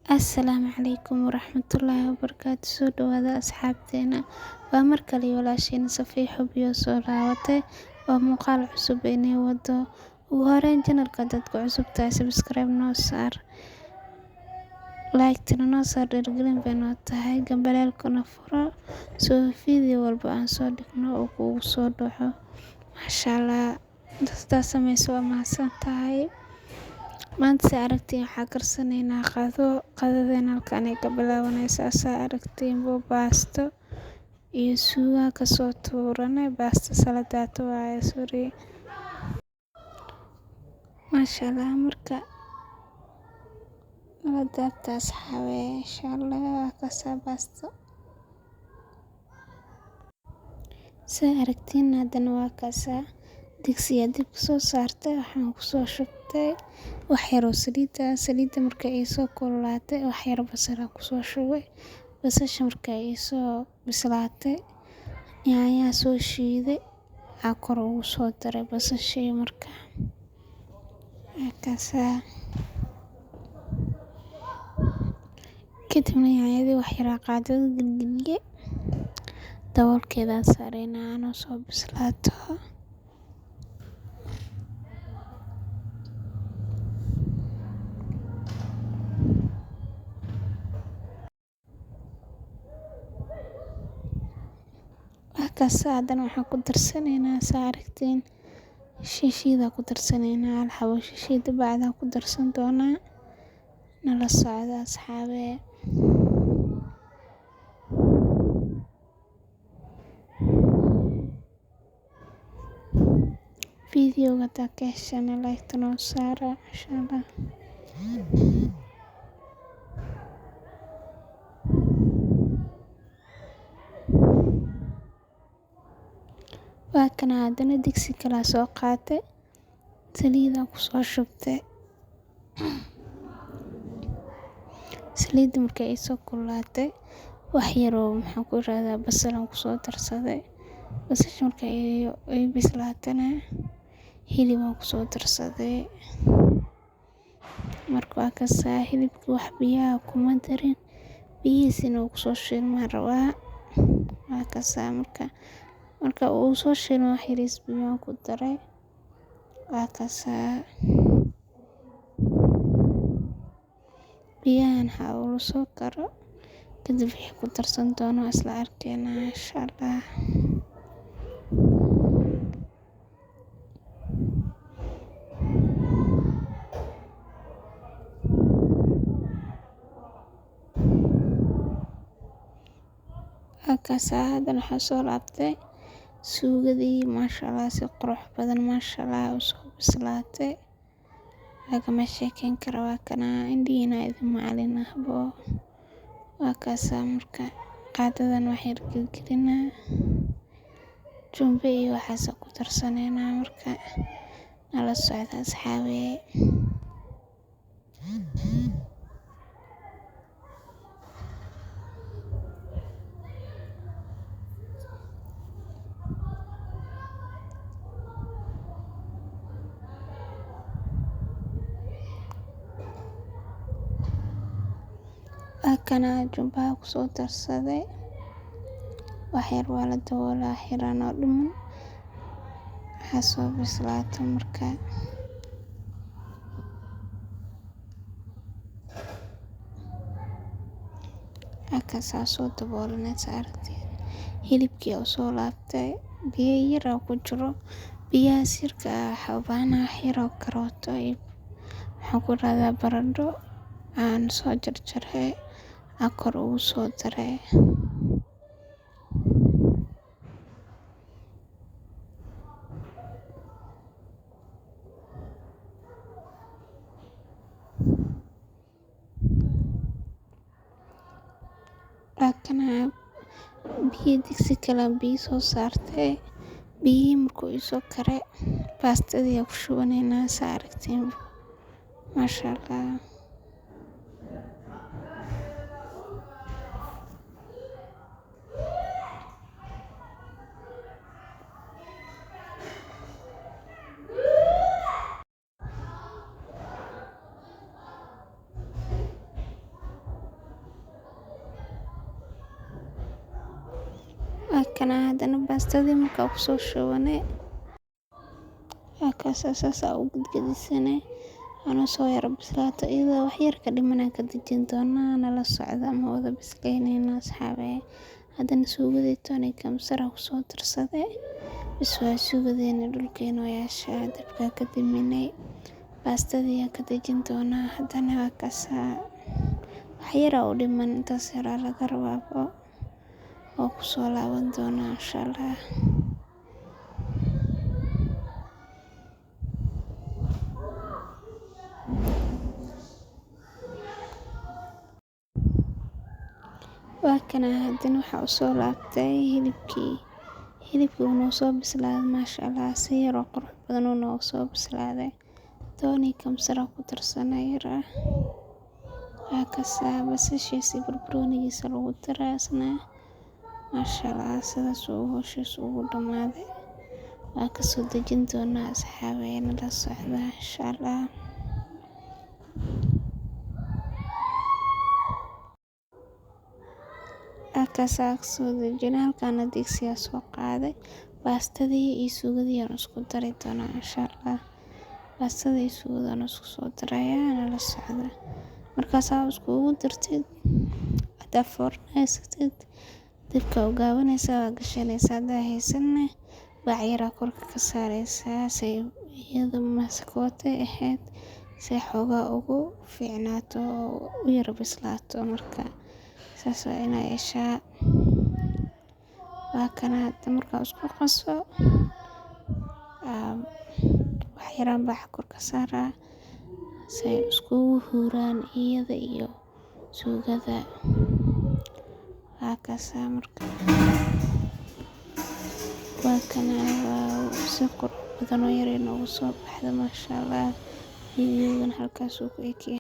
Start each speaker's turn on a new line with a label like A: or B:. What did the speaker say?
A: Asalaamu calaykum waraxmatullaahi wabarakaatu. Soo dhawaada asxaabteena. Waa mar kale iyo walaasheen Safiya Xubiyo soo laabatay oo muuqaal cusub inay wado. Ugu horreyn channelka dadka cusub tahay subscribe noo saar, like tana noo saar, dhiirrigelin bay noo tahay, gambaleelkana furo soo video walba aan soo dhigno oo kugu soo dhaco. Mashallah, dadka samayso waa mahadsan tahay. Maanta si aragtiin waxaa karsanaynaa qadadeen halkaan ay ka bilaabanaysaa. Saa aragtiin baasto iyo suuga ka soo tuuranay, baasto saladato waaye sorry. Mashallah, marka la daabta asxaabe inshallah ka saa baasto. Saa aragtiin haddana waa kasaa digsiga dib soo saartay, waxaan ku soo shubtay wax yar oo saliida markay ay soo kululaatay wax yar basal aan ku soo shubay. Basasha markay ay soo bislaatay yaanyo soo shiiday kor ugu soo daray basashii markaa kasaa kadibna yaanyadii wax yar qaadada gilgiliye daboolkeeda saarayna ano soo bislaato. Haddana waxaan ku darsanaynaa saa aragtiin shishiida ku darsanaynaa hal xabo shishiida bacda ku darsan doonaa nala socda asxaabe. Videoga taa ka heshana like noo saara inshallah. Waa kana haddana digsi kala soo qaatay saliida ku soo shubtay. Saliida markay ay soo kululaatay wax yar oo maxaan ku raaddaa basal aan ku soo darsaday. Basasha markay ay bislaatana hilib aan ku soo darsaday. Marka waa kasaa hilibku wax biyaha kuma darin, biyihiisina uu ku soo shiilmaan rabaa. Waa kasaa marka uu soo shiilmo wax yariis biyo aan ku daray. Waa kasaa biyahan ha uu soo karo kadib wixii ku darsan doono isla arkayna inshallah. Haddana waxaan soo laabtay suugadii mashallah si qurux badan mashallah u soo bislaatay. Lagama sheekeyn karo waa kana indhihiina idin macallin ahbo. Waa kasaa marka qaadadan wax yar gilgilina jumbe iyo waxaas ku darsanaynaa marka nala socda asxaabe. Kana jumbaha ku soo darsaday wax yar waa la daboolaa xiraan oo dhiman ha soo bislaato marka. Kasaa soo daboolanaysa aragtiin hilibkii oo soo laabtay biyo yar oo ku jiro biyaha sirka xabaana xiro karooto waxaan ku raaddaa barandho aan soo jarjaray kor ugu soo daray. Kana biyo digsi kale biyo soo saartay biyihii markuu isoo kare baastadii ku shubanaynaa saa aragtiin mashallah. kana hadana bastadii markaa kusoo shubane sas aa u gadgadisane hana soo yar bislaato iyadoo wax yar kadhiman aan kadajin doona nala socda ma wada bislaynayna asxaabe. Hadana suugadii toonay kamsar aan kusoo darsade bas waa suugadeena dhulkeena yeesha dabka ka diminay bastadii aan kadajin doona hadana waa kasaa wax yar oo dhiman intaas yar laga rabaa oo kusoo laaban doona insha Allah. waa kana hadana waxa usoo laabtay hilibkii uu soo bislaaday maasha Allah si yar oo qurux badan uu soo bislaaday toonay kamsar aan ku darsanay waa kasaa basashiisa barbaroonigiisa lagu daray asna maasha Allah sidaas uu howshiisa ugu dhamaaday waa kasoo dajin doona asxaabe nala socda insha Allah. Kasoo dajina halkaan digsi aan soo qaaday bastadii iyo suugadii aan isku dari doona insha Allah. Bastada iyo suugada aan isku soo daraya nala socda markaas aad isku dartid hada foornaysatid dabka u gaabanaysa waa gashanaysa hada haysana bac yar aa korka ka saaraysa si iyada masakootay ahayd si xoogaa ugu fiicnaato u yar bislaato marka saas waa inay yeeshaa. waa kana hada markaa isku qaso wax yar aan bac kor ka saaraa si ay iskugu huuraan iyada iyo suugada waa kasaa marka waa kana si qurux badan oo yar inoogu soo baxda maasha Allah. Videogan halkaas uu ku eg yahay.